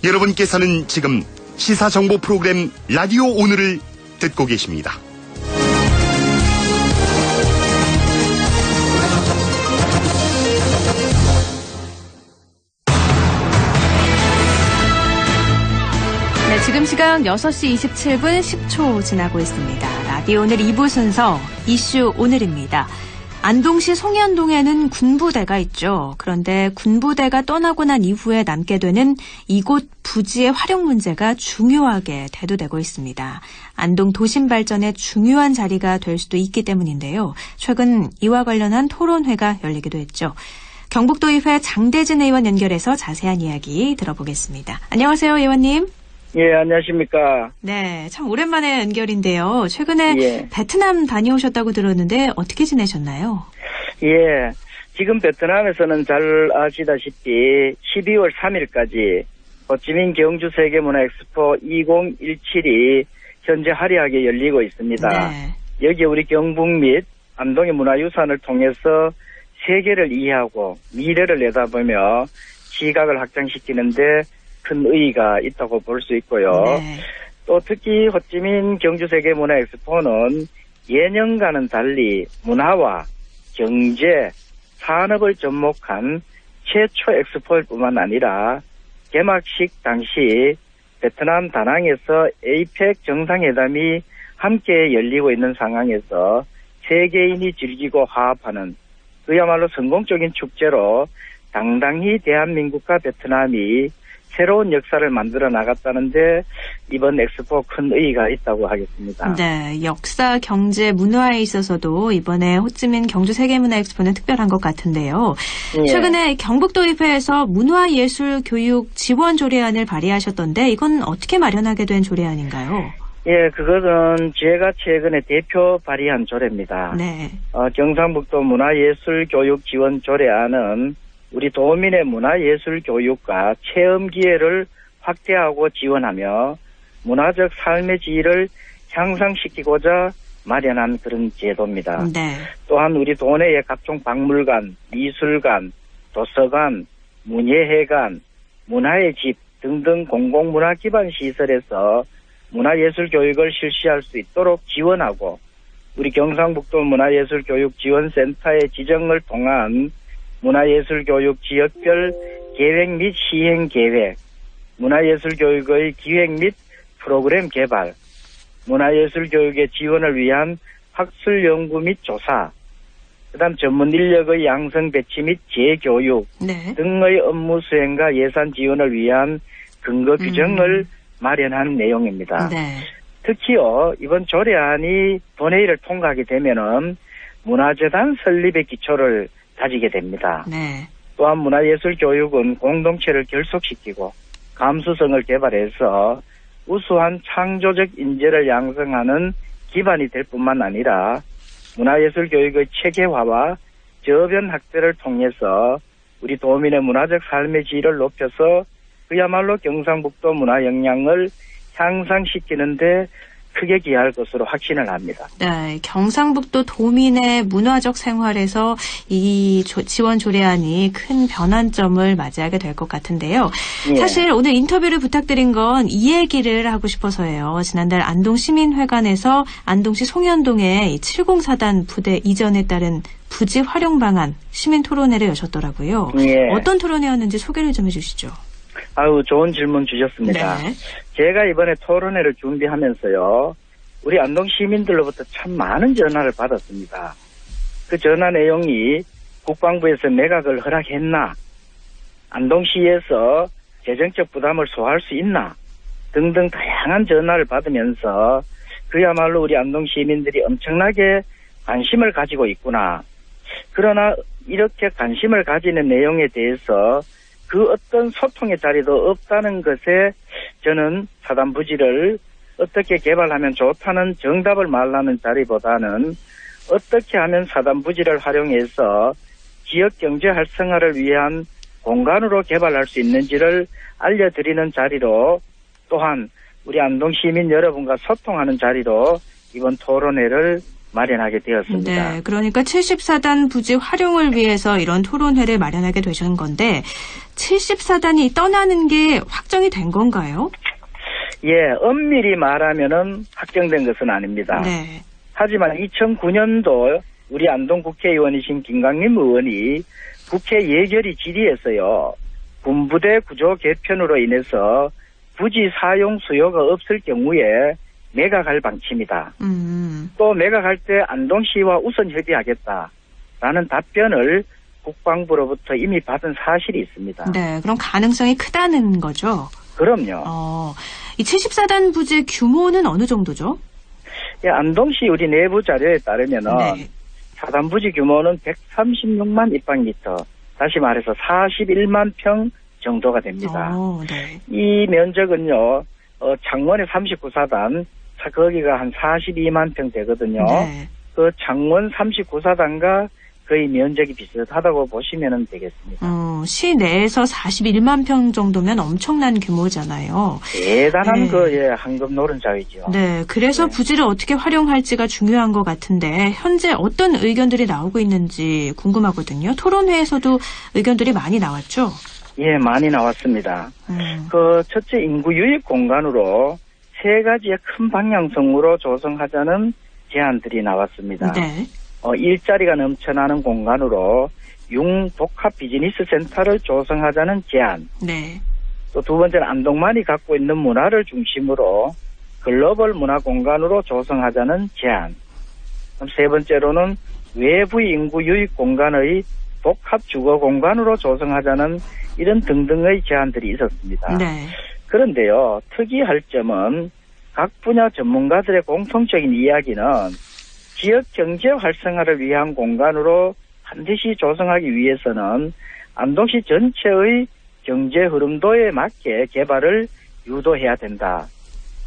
여러분께서는 지금 시사정보 프로그램 라디오 오늘을 듣고 계십니다. 네, 지금 시각 6시 27분 10초 지나고 있습니다. 라디오 오늘 2부 순서 이슈 오늘입니다. 안동시 송현동에는 군부대가 있죠. 그런데 군부대가 떠나고 난 이후에 남게 되는 이곳 부지의 활용 문제가 중요하게 대두되고 있습니다. 안동 도심 발전의 중요한 자리가 될 수도 있기 때문인데요. 최근 이와 관련한 토론회가 열리기도 했죠. 경북도의회 장대진 의원 연결해서 자세한 이야기 들어보겠습니다. 안녕하세요, 의원님. 예, 안녕하십니까. 네, 참 오랜만에 연결인데요. 최근에 베트남 다녀오셨다고 들었는데 어떻게 지내셨나요? 예, 지금 베트남에서는 잘 아시다시피 12월 3일까지 호치민 경주 세계문화 엑스포 2017이 현재 화려하게 열리고 있습니다. 네. 여기에 우리 경북 및 안동의 문화유산을 통해서 세계를 이해하고 미래를 내다보며 시각을 확장시키는데 큰 의의가 있다고 볼 수 있고요. 네. 또 특히 호치민 경주세계문화엑스포는 예년과는 달리 문화와 경제, 산업을 접목한 최초 엑스포일 뿐만 아니라 개막식 당시 베트남 다낭에서 에이펙 정상회담이 함께 열리고 있는 상황에서 세계인이 즐기고 화합하는 그야말로 성공적인 축제로 당당히 대한민국과 베트남이 새로운 역사를 만들어 나갔다는데 이번 엑스포 큰 의의가 있다고 하겠습니다. 네, 역사, 경제, 문화에 있어서도 이번에 호치민 경주세계문화엑스포는 특별한 것 같은데요. 예. 최근에 경북도의회에서 문화예술교육 지원 조례안을 발의하셨던데 이건 어떻게 마련하게 된 조례안인가요? 예, 그것은 제가 최근에 대표 발의한 조례입니다. 네. 경상북도 문화예술교육 지원 조례안은 우리 도민의 문화예술 교육과 체험 기회를 확대하고 지원하며 문화적 삶의 질을 향상시키고자 마련한 그런 제도입니다. 네. 또한 우리 도내의 각종 박물관, 미술관, 도서관, 문예회관, 문화의 집 등등 공공문화 기반 시설에서 문화예술 교육을 실시할 수 있도록 지원하고 우리 경상북도 문화예술교육지원센터의 지정을 통한 문화예술교육 지역별 계획 및 시행 계획, 문화예술교육의 기획 및 프로그램 개발, 문화예술교육의 지원을 위한 학술 연구 및 조사, 그다음 전문 인력의 양성 배치 및 재교육 등의 업무 수행과 예산 지원을 위한 근거 규정을 마련한 내용입니다. 네. 특히요, 이번 조례안이 본회의를 통과하게 되면은 문화재단 설립의 기초를 다지게 됩니다. 네. 또한 문화예술교육은 공동체를 결속시키고 감수성을 개발해서 우수한 창조적 인재를 양성하는 기반이 될 뿐만 아니라 문화예술교육의 체계화와 저변 확대를 통해서 우리 도민의 문화적 삶의 질을 높여서 그야말로 경상북도 문화 역량을 향상시키는데 크게 기여할 것으로 확신을 합니다. 네, 경상북도 도민의 문화적 생활에서 이 지원 조례안이 큰 변환점을 맞이하게 될 것 같은데요. 예. 사실 오늘 인터뷰를 부탁드린 건 이 얘기를 하고 싶어서예요. 지난달 안동시민회관에서 안동시 송현동의 704단 부대 이전에 따른 부지 활용 방안 시민 토론회를 여셨더라고요. 예. 어떤 토론회였는지 소개를 좀 해주시죠. 아유, 좋은 질문 주셨습니다. 네. 제가 이번에 토론회를 준비하면서요, 우리 안동 시민들로부터 참 많은 전화를 받았습니다. 그 전화 내용이 국방부에서 매각을 허락했나, 안동시에서 재정적 부담을 소화할 수 있나 등등 다양한 전화를 받으면서 그야말로 우리 안동 시민들이 엄청나게 관심을 가지고 있구나. 그러나 이렇게 관심을 가지는 내용에 대해서 그 어떤 소통의 자리도 없다는 것에 저는 사단 부지를 어떻게 개발하면 좋다는 정답을 말하는 자리보다는 어떻게 하면 사단 부지를 활용해서 지역 경제 활성화를 위한 공간으로 개발할 수 있는지를 알려드리는 자리로 또한 우리 안동 시민 여러분과 소통하는 자리로 이번 토론회를 마련하게 되었습니다. 네, 그러니까 74단 부지 활용을 위해서 이런 토론회를 마련하게 되신 건데 74단이 떠나는 게 확정이 된 건가요? 예, 엄밀히 말하면은 확정된 것은 아닙니다. 네. 하지만 2009년도 우리 안동 국회의원이신 김강림 의원이 국회 예결위 질의에서요. 군부대 구조 개편으로 인해서 부지 사용 수요가 없을 경우에 매각할 방침이다. 또 매각할 때 안동시와 우선 협의하겠다라는 답변을 국방부로부터 이미 받은 사실이 있습니다. 네, 그럼 가능성이 크다는 거죠? 그럼요. 이 74단 부지의 규모는 어느 정도죠? 예, 안동시 우리 내부 자료에 따르면은 네. 사단 부지 규모는 136만 입방미터, 다시 말해서 41만 평 정도가 됩니다. 네. 이 면적은요, 창원의 39사단, 거기가 한 42만 평 되거든요. 네. 그 창원 39사단과 거의 면적이 비슷하다고 보시면 되겠습니다. 시내에서 41만 평 정도면 엄청난 규모잖아요. 대단한 네. 황금 노른자위죠. 네, 그래서 네. 부지를 어떻게 활용할지가 중요한 것 같은데 현재 어떤 의견들이 나오고 있는지 궁금하거든요. 토론회에서도 의견들이 많이 나왔죠? 예, 많이 나왔습니다. 첫째 인구 유입 공간으로 3가지의 큰 방향성으로 조성하자는 제안들이 나왔습니다. 네. 일자리가 넘쳐나는 공간으로 융복합 비즈니스 센터를 조성하자는 제안. 네. 또 두 번째는 안동만이 갖고 있는 문화를 중심으로 글로벌 문화 공간으로 조성하자는 제안. 그럼 세 번째로는 외부 인구 유입 공간의 복합 주거 공간으로 조성하자는 이런 등등의 제안들이 있었습니다. 네. 그런데요, 특이할 점은 각 분야 전문가들의 공통적인 이야기는 지역 경제 활성화를 위한 공간으로 반드시 조성하기 위해서는 안동시 전체의 경제 흐름도에 맞게 개발을 유도해야 된다.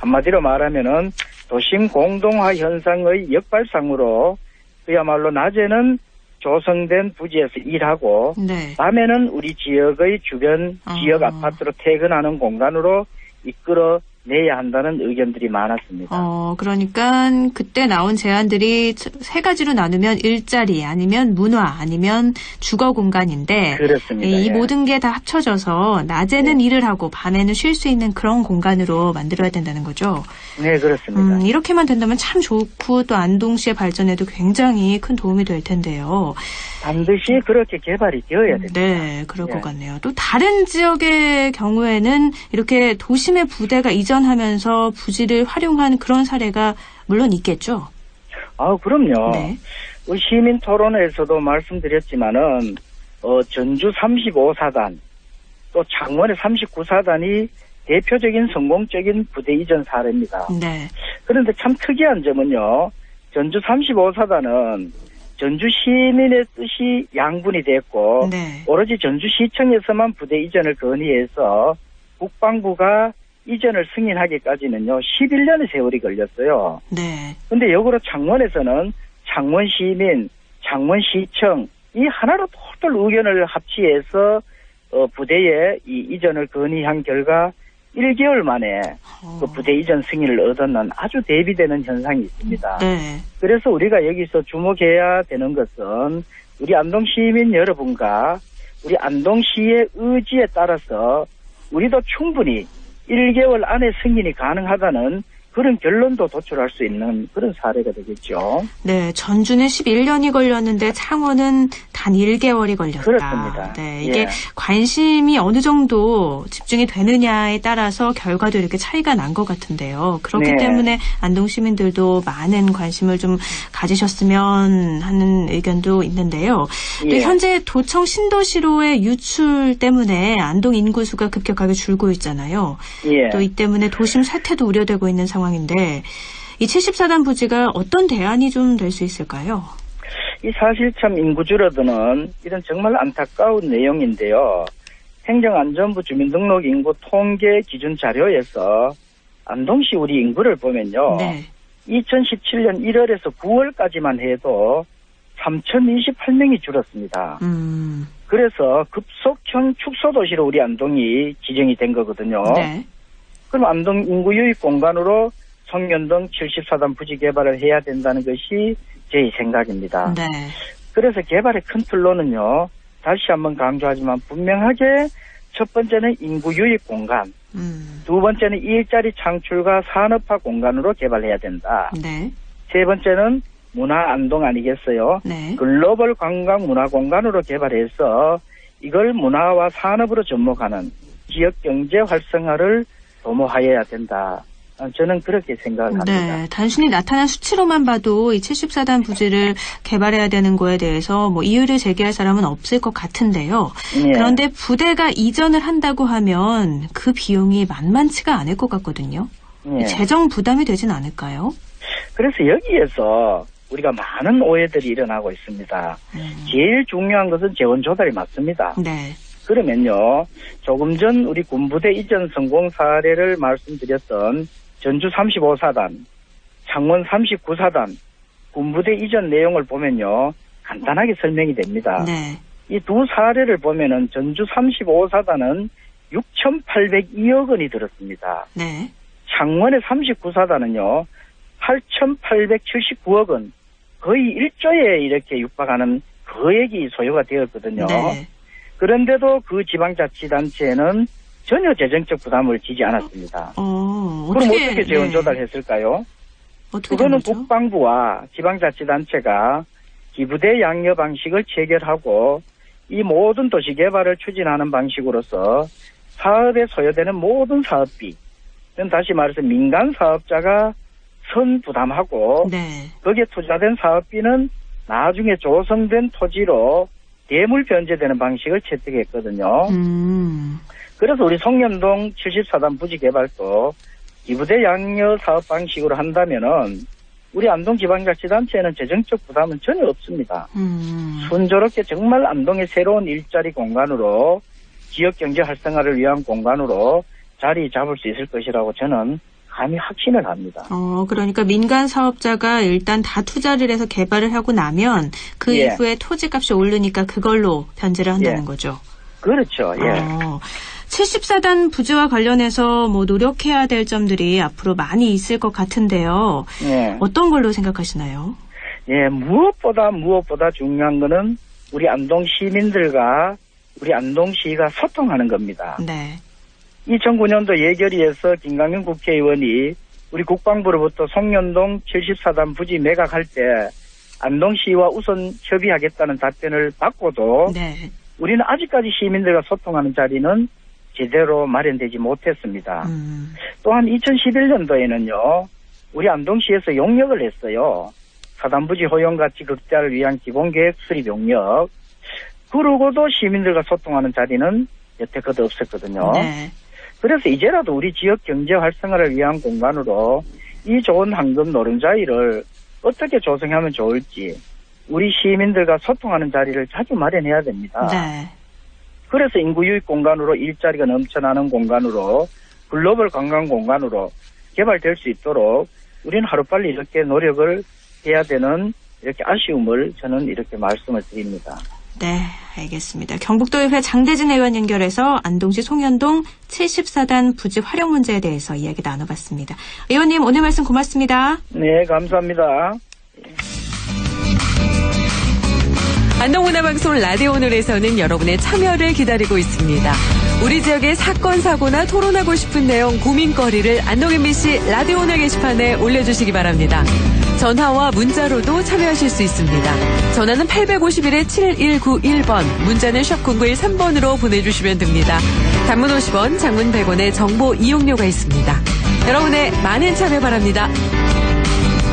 한마디로 말하면은 도심 공동화 현상의 역발상으로 그야말로 낮에는 조성된 부지에서 일하고 네. 밤에는 우리 지역의 주변 지역 아파트로 퇴근하는 공간으로 이끌어내야 한다는 의견들이 많았습니다. 그러니까 그때 나온 제안들이 3가지로 나누면 일자리 아니면 문화 아니면 주거 공간인데 그렇습니다. 이 예. 모든 게 다 합쳐져서 낮에는 일을 하고 밤에는 쉴 수 있는 그런 공간으로 만들어야 된다는 거죠. 네, 그렇습니다. 이렇게만 된다면 참 좋고 또 안동시의 발전에도 굉장히 큰 도움이 될 텐데요. 반드시 그렇게 개발이 되어야 됩니다. 네, 그럴 예. 것 같네요. 또 다른 지역의 경우에는 이렇게 도심의 부대가 이전하면서 부지를 활용한 그런 사례가 물론 있겠죠. 그럼요. 네. 우리 시민 토론회에서도 말씀드렸지만은 전주 35사단 또 창원의 39사단이 대표적인 성공적인 부대 이전 사례입니다. 네. 그런데 참 특이한 점은요. 전주 35사단은 전주 시민의 뜻이 양분이 됐고 네. 오로지 전주시청에서만 부대 이전을 건의해서 국방부가 이전을 승인하기까지는요. 11년의 세월이 걸렸어요. 네. 근데 역으로 창원에서는 창원시민, 창원시청 이 하나로 똘똘 의견을 합치해서 부대에 이 이전을 건의한 결과 1개월 만에 그 부대 이전 승인을 얻었는 아주 대비되는 현상이 있습니다. 네. 그래서 우리가 여기서 주목해야 되는 것은 우리 안동 시민 여러분과 우리 안동시의 의지에 따라서 우리도 충분히 1개월 안에 승인이 가능하다는 그런 결론도 도출할 수 있는 그런 사례가 되겠죠. 네, 전주는 11년이 걸렸는데 창원은 단 1개월이 걸렸다. 그렇습니다. 네, 이게 예. 관심이 어느 정도 집중이 되느냐에 따라서 결과도 이렇게 차이가 난 것 같은데요. 그렇기 네. 때문에 안동 시민들도 많은 관심을 좀 가지셨으면 하는 의견도 있는데요. 또 예. 현재 도청 신도시로의 유출 때문에 안동 인구수가 급격하게 줄고 있잖아요. 예. 또 이 때문에 도심 쇠퇴도 우려되고 있는 상황인데 이 74단 부지가 어떤 대안이 좀 될 수 있을까요? 이 사실 참 인구 줄어드는 이런 정말 안타까운 내용인데요. 행정안전부 주민등록 인구 통계 기준 자료에서 안동시 우리 인구를 보면요. 네. 2017년 1월에서 9월까지만 해도 3,028명이 줄었습니다. 그래서 급속형 축소도시로 우리 안동이 지정이 된 거거든요. 네. 그럼 안동 인구 유입 공간으로 송년동 74단 부지 개발을 해야 된다는 것이 제 생각입니다. 네. 그래서 개발의 큰 틀로는요. 다시 한번 강조하지만 분명하게 첫 번째는 인구 유입 공간, 두 번째는 일자리 창출과 산업화 공간으로 개발해야 된다. 네. 세 번째는 문화 안동 아니겠어요? 네. 글로벌 관광 문화 공간으로 개발해서 이걸 문화와 산업으로 접목하는 지역 경제 활성화를 도모하여야 된다. 저는 그렇게 생각을 합니다. 네, 단순히 나타난 수치로만 봐도 이 74단 부지를 개발해야 되는 거에 대해서 뭐 이유를 제기할 사람은 없을 것 같은데요. 예. 그런데 부대가 이전을 한다고 하면 그 비용이 만만치가 않을 것 같거든요. 예. 재정 부담이 되진 않을까요? 그래서 여기에서 우리가 많은 오해들이 일어나고 있습니다. 제일 중요한 것은 재원 조달이 맞습니다. 네. 그러면요, 조금 전 우리 군부대 이전 성공 사례를 말씀드렸던 전주 35사단, 창원 39사단, 군부대 이전 내용을 보면요, 간단하게 설명이 됩니다. 네. 이 두 sa례를 보면은 전주 35사단은 6,802억 원이 들었습니다. 네. 창원의 39사단은요, 8,879억 원, 거의 1조에 이렇게 육박하는 거액이 소요가 되었거든요. 네. 그런데도 그 지방자치단체는 전혀 재정적 부담을 지지 않았습니다. 그럼 어떻게 재원 네. 조달했을까요? 어떻게 그거는 된 거죠? 국방부와 지방자치단체가 기부대 양여 방식을 체결하고 이 모든 도시 개발을 추진하는 방식으로서 사업에 소요되는 모든 사업비, 다시 말해서 민간 사업자가 선 부담하고 네. 거기에 투자된 사업비는 나중에 조성된 토지로 대물 변제되는 방식을 채택했거든요. 그래서 우리 송년동 74단 부지 개발도 기부대 양여 사업 방식으로 한다면은 우리 안동지방자치단체에는 재정적 부담은 전혀 없습니다. 순조롭게 정말 안동의 새로운 일자리 공간으로 지역 경제 활성화를 위한 공간으로 자리 잡을 수 있을 것이라고 저는 감히 확신을 합니다. 그러니까 민간 사업자가 일단 다 투자를 해서 개발을 하고 나면 그 예. 이후에 토지값이 오르니까 그걸로 변제를 한다는 예. 거죠. 그렇죠. 예. 74단 부지와 관련해서 뭐 노력해야 될 점들이 앞으로 많이 있을 것 같은데요. 예. 어떤 걸로 생각하시나요? 예, 무엇보다 중요한 거는 우리 안동 시민들과 우리 안동시가 소통하는 겁니다. 네. 2009년도 예결위에서 김강현 국회의원이 우리 국방부로부터 송년동 74단 부지 매각할 때 안동시와 우선 협의하겠다는 답변을 받고도 네. 우리는 아직까지 시민들과 소통하는 자리는 제대로 마련되지 못했습니다. 또한 2011년도에는요. 우리 안동시에서 용역을 했어요. 사단부지 허용가치 극대화를 위한 기본계획 수립 용역. 그러고도 시민들과 소통하는 자리는 여태껏 없었거든요. 네. 그래서 이제라도 우리 지역 경제 활성화를 위한 공간으로 이 좋은 황금 노른자위를 어떻게 조성하면 좋을지 우리 시민들과 소통하는 자리를 자주 마련해야 됩니다. 네. 그래서 인구 유입 공간으로 일자리가 넘쳐나는 공간으로 글로벌 관광 공간으로 개발될 수 있도록 우리는 하루빨리 이렇게 노력을 해야 되는 이렇게 아쉬움을 저는 이렇게 말씀을 드립니다. 네, 알겠습니다. 경북도의회 장대진 의원 연결해서 안동시 송년동 74단 부지 활용 문제에 대해서 이야기 나눠봤습니다. 의원님 오늘 말씀 고맙습니다. 네, 감사합니다. 안동문화방송 라디오 오늘에서는 여러분의 참여를 기다리고 있습니다. 우리 지역의 사건, 사고나 토론하고 싶은 내용, 고민거리를 안동 MBC 라디오 오늘 게시판에 올려주시기 바랍니다. 전화와 문자로도 참여하실 수 있습니다. 전화는 851-7191번, 문자는 샵0913번으로 보내주시면 됩니다. 단문 50원, 장문 100원의 정보 이용료가 있습니다. 여러분의 많은 참여 바랍니다.